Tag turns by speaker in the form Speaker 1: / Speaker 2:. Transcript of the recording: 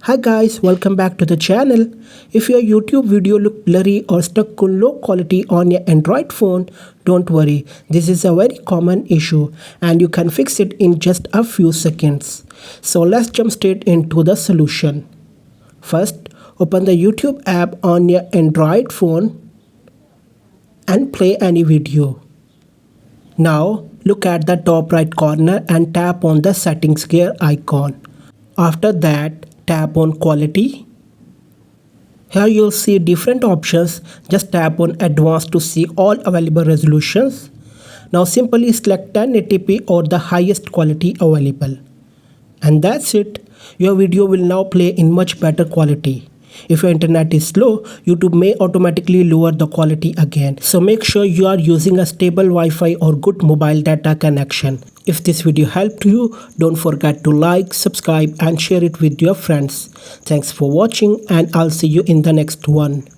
Speaker 1: Hi guys, welcome back to the channel. If your YouTube video look blurry or stuck on low quality on your Android phone, don't worry. This is a very common issue and you can fix it in just a few seconds. So let's jump straight into the solution. First, open the YouTube app on your Android phone and play any video. Now look at the top right corner and tap on the settings gear icon. After that, tap on quality. Here you'll see different options. Just tap on advanced to see all available resolutions. Now simply select 1080p or the highest quality available. And that's it. Your video will now play in much better quality. If your internet is slow, YouTube may automatically lower the quality again. So make sure you are using a stable Wi-Fi or good mobile data connection. If this video helped you, don't forget to like, subscribe and share it with your friends. Thanks for watching and I'll see you in the next one.